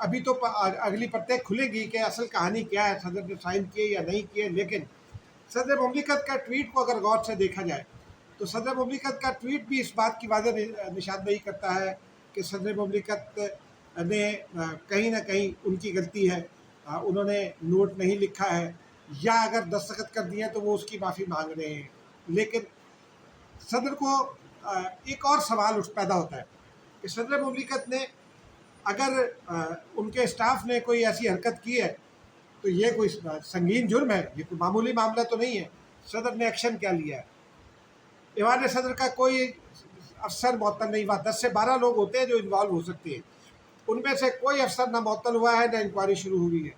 ابھی تو اگلی پرتیں کھلے گی کہ اصل کہانی کیا ہے، صدر نے سائن کیے یا نہیں کیے. لیکن صدر مملکت کا ٹویٹ کو اگر غور سے دیکھا جائے تو صدر مملکت کا ٹویٹ بھی اس بات کی واضح نشاندہی کرتا ہے کہ صدر مملکت نے کہیں نہ کہیں ان کی غلطی ہے، انہوں نے نوٹ نہیں لکھا ہے، یا اگر دستخط کر دیے تو وہ اس کی معافی مانگ رہے ہیں. لیکن صدر کو ایک اور سوال پیدا ہوتا ہے کہ صدر مملکت نے اگر ان کے اسٹاف نے کوئی ایسی حرکت کی ہے تو یہ کوئی سنگین جرم ہے، یہ کوئی معمولی معاملہ تو نہیں ہے. صدر نے ایکشن کیا لیا ہے؟ ایوان صدر کا کوئی افسر معطل نہیں ہوا. 10 سے 12 لوگ ہوتے ہیں جو انوالو ہو سکتے ہیں، ان میں سے کوئی افسر نہ معطل ہوا ہے نہ انکوائری شروع ہوئی ہے.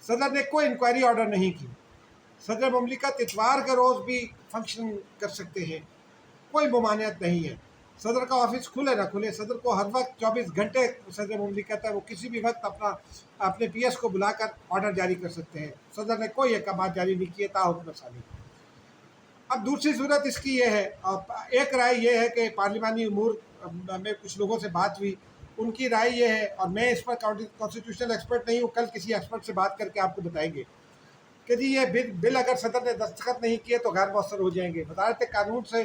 صدر نے کوئی انکوائری آرڈر نہیں کی. صدر مملکت اتوار کے روز بھی فنکشن کر سکتے ہیں، کوئی ممانعت نہیں ہے. صدر کا آفس کھلے نہ کھلے، صدر کو ہر وقت 24 گھنٹے صدر مملکت ہے، وہ کسی بھی وقت اپنے پی ایس کو بلا کر آرڈر جاری کر سکتے ہیں. صدر نے کوئی احکامات جاری نہیں کیے تاحکم ثانی. اب دوسری صورت اس کی یہ ہے، ایک رائے یہ ہے کہ پارلیمانی امور میں کچھ لوگوں سے بات ہوئی، ان کی رائے یہ ہے، اور میں اس پر کانسٹیٹیوشنل ایکسپرٹ نہیں ہوں، کل کسی ایکسپرٹ سے بات کر کے آپ کو بتائیں گے کہ جی یہ بل اگر صدر نے دستخط نہیں کیے تو غیر مؤثر ہو جائیں گے. وزارت قانون سے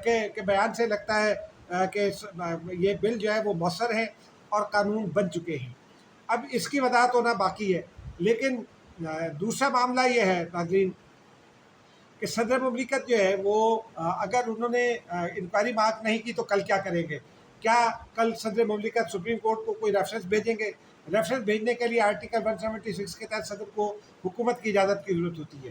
کے بیان سے لگتا ہے کہ یہ بل جو ہے وہ مؤثر ہیں اور قانون بن چکے ہیں. اب اس کی وضاحت ہونا باقی ہے. لیکن دوسرا معاملہ یہ ہے ناظرین کہ صدر مملکت جو ہے وہ اگر انہوں نے انکوائری مارک نہیں کی تو کل کیا کریں گے؟ کیا کل صدر مملکت سپریم کورٹ کو کوئی ریفرنس بھیجیں گے؟ ریفرنس بھیجنے کے لیے آرٹیکل 176 کے تحت صدر کو حکومت کی اجازت کی ضرورت ہوتی ہے.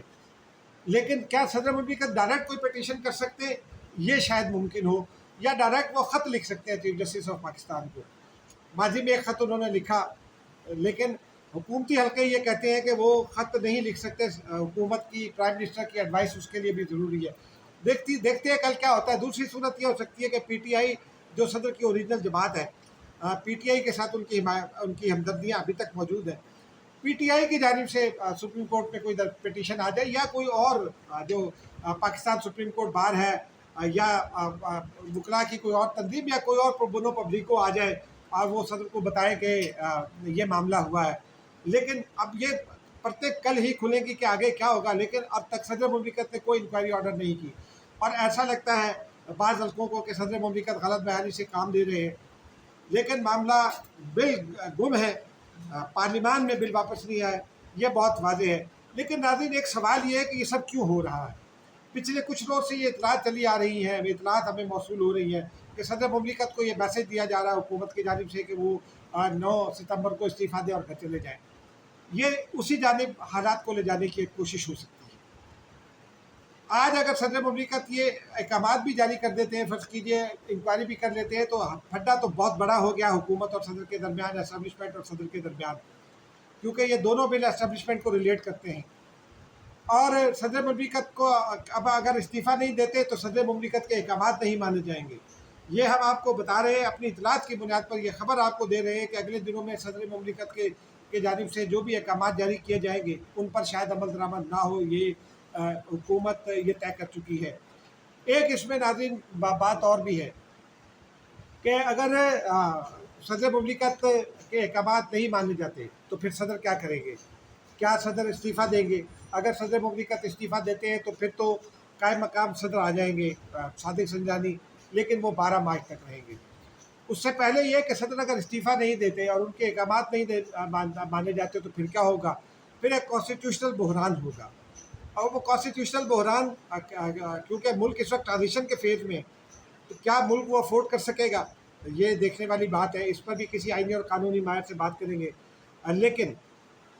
لیکن کیا صدر مملکت ڈائریکٹ کوئی پٹیشن کر سکتے؟ یہ شاید ممکن ہو، یا ڈائریکٹ وہ خط لکھ سکتے ہیں چیف جسٹس آف پاکستان کو. ماضی میں ایک خط انہوں نے لکھا، لیکن حکومتی حلقے یہ کہتے ہیں کہ وہ خط نہیں لکھ سکتے، حکومت کی پرائم منسٹر کی ایڈوائس اس کے لیے بھی ضروری ہے. دیکھتے ہیں کل کیا ہوتا ہے. دوسری صورت یہ ہو سکتی ہے کہ پی ٹی آئی جو صدر کی اوریجنل جماعت ہے، پی ٹی آئی کے ساتھ ان کی ہمدردیاں ابھی تک موجود ہیں. پی ٹی آئی کی جانب سے سپریم کورٹ میں کوئی پٹیشن آ جائے، یا کوئی اور جو پاکستان سپریم کورٹ بار ہے، یا وکلاء کی کوئی اور تنظیم یا کوئی اور پرو بونو پبلیکو آ جائے اور وہ صدر کو بتائے کہ یہ معاملہ ہوا ہے. لیکن اب یہ پرتیں کل ہی کھلیں گی کہ آگے کیا ہوگا. لیکن اب تک صدر مملکت نے کوئی انکوائری آرڈر نہیں کی، اور ایسا لگتا ہے بعض حلقوں کو کہ صدر مملکت غلط بیانی سے کام دے رہے ہیں. لیکن معاملہ بل گم ہے، پارلیمان میں بل واپس نہیں آئے، یہ بہت واضح ہے. لیکن ناظرین ایک سوال یہ ہے کہ یہ سب کیوں ہو رہا ہے؟ پچھلے کچھ روز سے یہ اطلاعات چلی آ رہی ہیں، اطلاعات ہمیں موصول ہو رہی ہیں کہ صدر مملکت کو یہ میسج دیا جا رہا ہے حکومت کی جانب سے کہ وہ 9 ستمبر کو استعفیٰ دیں اور گھر چلے جائیں. یہ اسی جانب حالات کو لے جانے کی ایک کوشش ہو سکتی ہے. آج اگر صدر مملکت یہ احکامات بھی جاری کر دیتے ہیں، فرض کیجئے انکوائری بھی کر لیتے ہیں، تو پھڈا تو بہت بڑا ہو گیا حکومت اور صدر کے درمیان، اسٹیبلشمنٹ اور صدر کے درمیان، کیونکہ یہ دونوں بل اسٹیبلشمنٹ کو ریلیٹ کرتے ہیں. اور صدر مملکت کو اب اگر استعفیٰ نہیں دیتے تو صدر مملکت کے احکامات نہیں مانے جائیں گے. یہ ہم آپ کو بتا رہے ہیں، اپنی اطلاعات کی بنیاد پر یہ خبر آپ کو دے رہے ہیں کہ اگلے دنوں میں صدر مملکت کے جانب سے جو بھی احکامات جاری کیے جائیں گے ان پر شاید عمل درآمد نہ ہو. یہ حکومت یہ طے کر چکی ہے. ایک اس میں ناظرین بات اور بھی ہے کہ اگر صدر مملکت کے احکامات نہیں مانے جاتے تو پھر صدر کیا کریں گے؟ کیا صدر استعفیٰ دیں گے؟ اگر صدر مملکت استعفیٰ دیتے ہیں تو پھر تو قائم مقام صدر آ جائیں گے صادق سنجانی، لیکن وہ 12 مارچ تک رہیں گے. اس سے پہلے یہ کہ صدر اگر استعفیٰ نہیں دیتے اور ان کے احکامات نہیں مانے جاتے تو پھر کیا ہوگا؟ پھر ایک کانسٹیٹیوشنل بحران ہوگا. اور وہ کانسٹیٹیوشنل بحران کیونکہ ملک اس وقٹ ٹرانزیشن کے فیز میں، تو کیا ملک وہ افورڈ کر سکے گا؟ یہ دیکھنے والی بات ہے. اس پر بھی کسی آئینی اور قانونی ماہر سے بات کریں گے. لیکن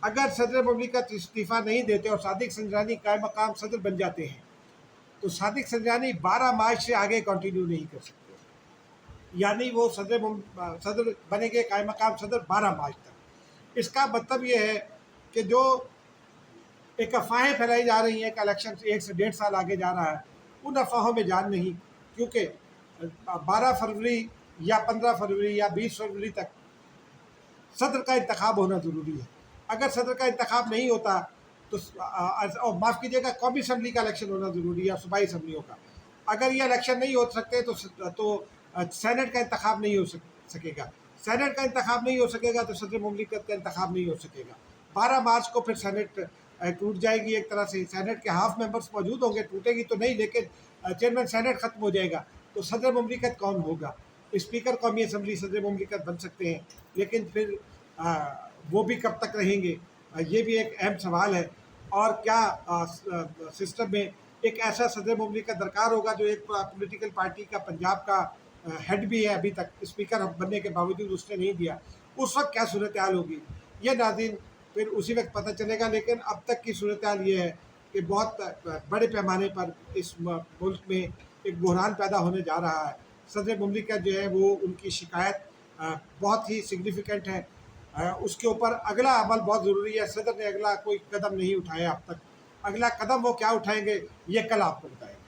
اگر صدر مملکت استعفیٰ نہیں دیتے اور صادق سنجانی قائم مقام صدر بن جاتے ہیں تو صادق سنجانی 12 مارچ سے آگے کنٹینیو نہیں کر سکتے. یعنی وہ صدر بنے گے قائم مقام صدر 12 مارچ تک. اس کا مطلب یہ ہے کہ جو ایک افواہیں پھیلائی جا رہی ہیں کہ الیکشن 1 سے 1.5 سال آگے جا رہا ہے، ان افواہوں میں جان نہیں. کیونکہ 12 فروری یا 15 فروری یا 20 فروری تک صدر کا انتخاب ہونا ضروری ہے. اگر صدر کا انتخاب نہیں ہوتا تو معاف کیجیے گا، قومی اسمبلی کا الیکشن ہونا ضروری ہے، صوبائی اسمبلیوں کا. اگر یہ الیکشن نہیں ہو سکتے تو سینٹ کا انتخاب نہیں ہو سکے گا. سینٹ کا انتخاب نہیں ہو سکے گا تو صدر مملکت کا انتخاب نہیں ہو سکے گا۔ 12 مارچ کو پھر سینٹ ٹوٹ جائے گی ایک طرح سے، سینٹ کے ہاف ممبرس موجود ہوں گے، ٹوٹے گی تو نہیں لیکن چیئرمین سینٹ ختم ہو جائے گا، تو صدر مملکت کون ہوگا؟ اسپیکر قومی اسمبلی صدر مملکت بن سکتے ہیں، لیکن پھر وہ بھی کب تک رہیں گے؟ یہ بھی ایک اہم سوال ہے۔ اور کیا سسٹم میں ایک ایسا صدر مملکت درکار ہوگا جو ایک پولیٹیکل پارٹی کا پنجاب کا ہیڈ بھی ہے، ابھی تک اسپیکر بننے کے باوجود اس نے نہیں دیا، اس وقت کیا صورتحال ہوگی؟ یہ ناظرین پھر اسی وقت پتہ چلے گا، لیکن اب تک کی صورتحال یہ ہے کہ بہت بڑے پیمانے پر اس ملک میں ایک بحران پیدا ہونے جا رہا ہے۔ صدر مملکت جو ہے وہ ان کی شکایت بہت ہی سگنیفیکنٹ ہے، اس کے اوپر اگلا عمل بہت ضروری ہے۔ صدر نے اگلا کوئی قدم نہیں اٹھایا اب تک، اگلا قدم وہ کیا اٹھائیں گے یہ کل آپ کو بتائیں گے۔